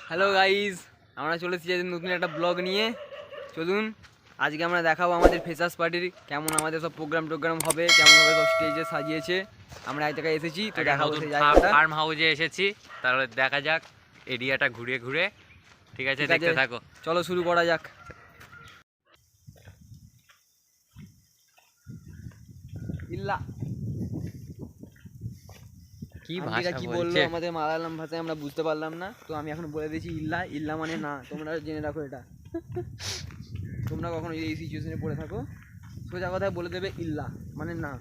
Hello guys, আমরা চলে এসেছি নতুন একটা ব্লগ নিয়ে। চলুন আজকে আমরা দেখাবো আমাদের ফ্রেশার্স পার্টির কেমন আমাদের সব প্রোগ্রাম হবে, কেমনভাবে সব স্টেজে সাজিয়েছে। আমরা এক জায়গায় এসেছি তো দেখাবো সেই জায়গাটা। ফার্ম হাউসে এসেছি, তাহলে দেখা যাক এরিয়াটা ঘুরে ঘুরে। ঠিক আছে, দেখতে থাকো। চলো শুরু করা যাক। ইল্লা কি ভাষা কি বললো বলছে আমাদের মালায়ালাম ভাষায় আমরা বুঝতে পারলাম না, তো আমি এখন বলে দিয়েছি ইল্লা। ইল্লা মানে না, তোমরা জেনে রাখো এটা। তোমরা কখনো যদি এই সিচুয়েশনে পড়ে থাকো, সোজা কথায় বলে দেবে ইল্লা মানে না।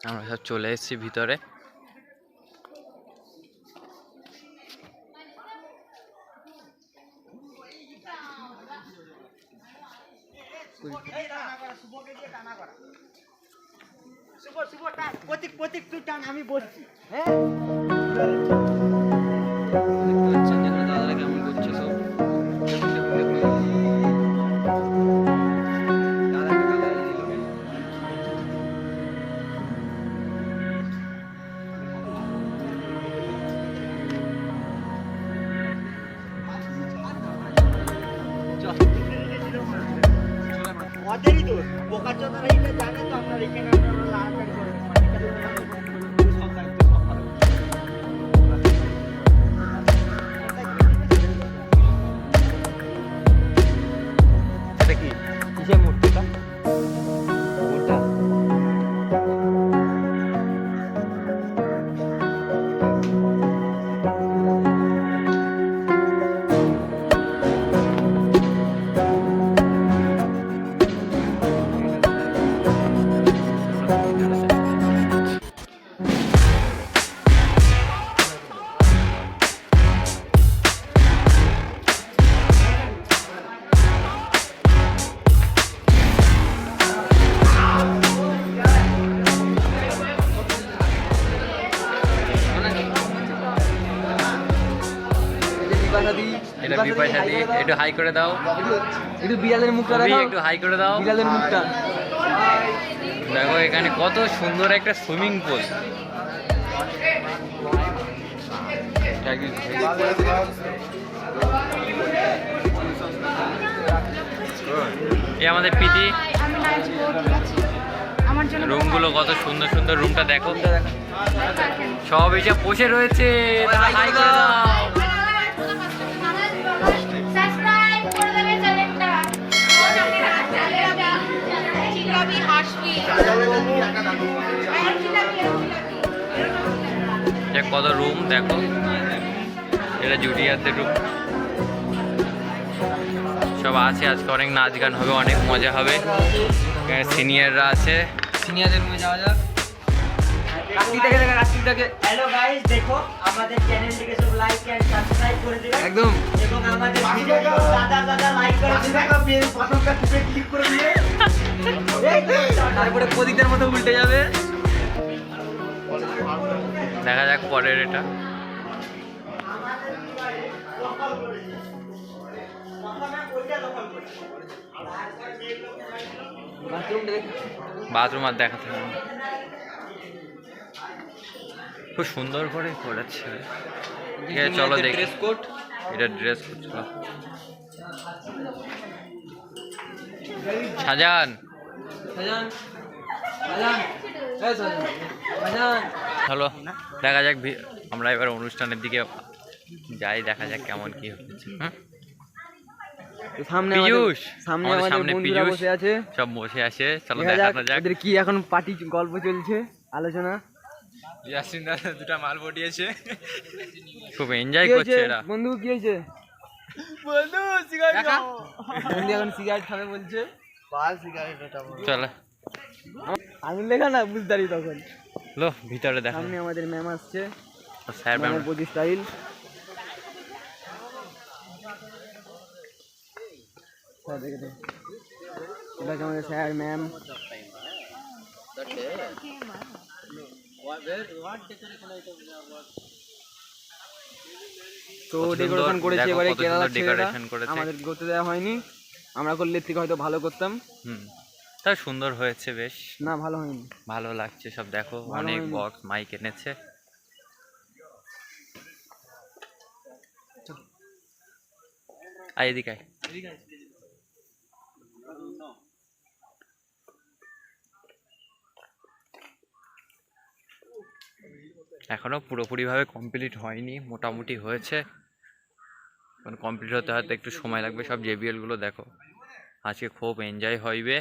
আমরা সব চলে এসেছি ভিতরে। আমি বলছি হ্যাঁ কেমন করছে সব। ওদেরই দোষ, বোকার জন্য এইটা জানে তো আপনার এখানে আপনারা লাড়াচাড়ি করেন। সব দায়িত্ব সব ভালো। এটা কি কিসের মূর্তিটা? ওটা বিপাশা দি একটু হাই করে দাও, একটু বিড়ালের মুখটা অভি, দেখাও, একটু হাই করে দাও। বিড়ালের মুখটা। দেখো এখানে কত সুন্দর একটা সুইমিং পুল। এ আমাদের পিটি। আমি লাঞ্চ করতে যাচ্ছি আমার জন্য রুমগুলো কত সুন্দর সুন্দর, রুমটা দেখো সব এইসব বসে রয়েছে। তারা হাই করে দাও। সাবস্ক্রাইব করে দেবে চ্যানেলটা চিকাবি হাসবি যে কত রুম দেখো, এটা জুডিয়ারদের রুম সব আছে। আজকে অনেক নাচ গান হবে, অনেক মজা হবে। এখানে সিনিয়ররা আছে। সিনিয়রদের রুমে যাওয়া যাক। কার্তিকটাকে দেখা, কার্তিকটাকে হ্যালো গাইস, দেখো আমাদের চ্যানেলটিকে সব লাইক এন্ড সাবস্ক্রাইব করে দিবেন একদম। এবং আমাদের ভিডিওকে দাদা লাইক করে দিবেন, বাটনটা টিপে ক্লিক করে দিবেন। তারপরে প্রদীপের মতো উল্টে যাবে। দেখা যাক পরের এটা। বাথরুমটা দেখ। বাথরুম আর দেখাতে হবে না। খুব সুন্দর করে করেছে। ঠিক আছে চলো দেখি। Dress code. এটা ড্রেস কোড। চলো সাজান, সাজান, সাজান, এই সাজান, সাজান। চলো দেখা যাক। আমরা এবার অনুষ্ঠানের দিকে যাই, দেখা যাক কেমন কি হচ্ছে। তো সামনে পীযূষ, সামনে আমাদের আমাদের সামনে বন্ধুরা পীযূষ বসে আছে। সব বসে আছে। চলো দেখা যাক দেখানো যাক। ওদের কি এখন পার্টি গল্প চলছে, আলোচনা। ইয়াসিন দাদা দুটা মাল পটিয়েছে। খুব এনজয় কি করছে হয়েছে এরা। বন্ধু, কি হয়েছে? বন্ধু সিগারেট দেখা। বন্ধু এখন সিগারেট খাবে বলছে। চলো আঙুল লেখা না বুঝতে পারি তখন। লো ভিতরে দেখা। সামনে আমাদের ম্যাম আসছে, স্যার ম্যাম ম্যামের প্রতি স্টাইল। এটা আমাদের স্যার ম্যাম। তো কত সুন্দর, ডেকোরেশন করেছে দেখো এবারে কত কেরালা সুন্দর ছেলেরা, decoration করেছে। আমাদের করতে দেওয়া হয়নি। আমরা করলে থেকে হয়তো ভালো করতাম। তা সুন্দর হয়েছে বেশ, না ভালো হয়নি। ভালো লাগছে সব। দেখো ভালো অনেক হয়নি। বক্স মাইক এনেছে। আয় এদিকে আয়। এখনো পুরোপুরি ভাবে কমপ্লিট হয়নি, মোটামুটি হয়েছে। কমপ্লিট হতে হয়তো একটু সময় লাগবে। সব জেবিএল গুলো দেখো, আজকে খুব এনজয় হইবে।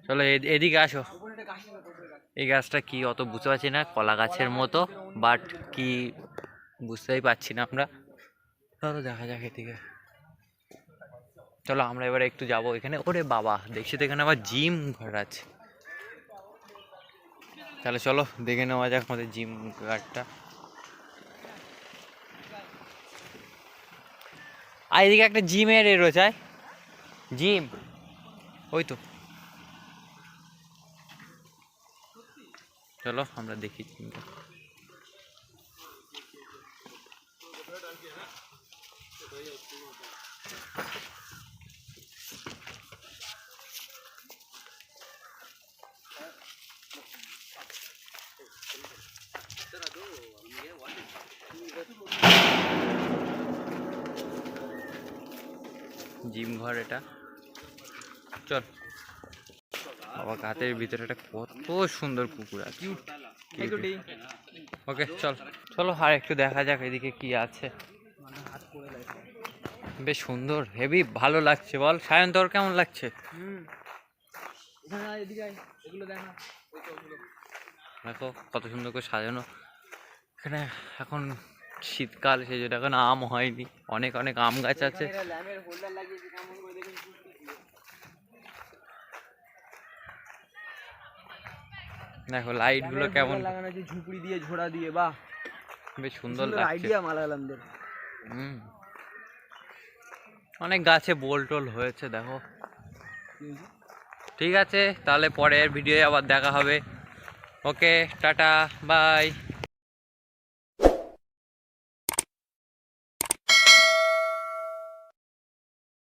চলো এদিকে আসো। এই গাছটা কি অত বুঝতে পারছি না, কলা গাছের মতো, বাট কি বুঝতেই পারছি না আমরা। চলো দেখা যাক এদিকে। চলো আমরা এবারে একটু যাবো এখানে। ওরে বাবা, দেখছি তো এখানে আবার জিম ঘর আছে। তাহলে চলো দেখে নেওয়া যাক আমাদের জিম ঘরটা। আর এদিকে একটা জিমের এ রয়েছে, জিম ওই তো। চলো আমরা দেখি জিমটা। জিম ঘর এটা। চল বাবা, গাতের ভিতরে একটা কত সুন্দর কুকুর আছে। ওকে চল, চলো আর একটু দেখা যাক এদিকে কি আছে। বেশ সুন্দর, হেভি ভালো লাগছে। বল সায়ন, তোর কেমন লাগছে? দেখো কত সুন্দর করে সাজানো। এখানে এখন শীতকাল, সেই জন্য এখন আম হয়নি। অনেক অনেক আম গাছ আছে। দেখো লাইট গুলো কেমন লাগানো আছে ঝুপড়ি দিয়ে, ঝোড়া দিয়ে। বাহ, বেশ সুন্দর লাগছে। আইডিয়া মালায়ালামদের। অনেক গাছে বোল টোল হয়েছে দেখো। ঠিক আছে, তাহলে পরের ভিডিও আবার দেখা হবে। ওকে টাটা বাই।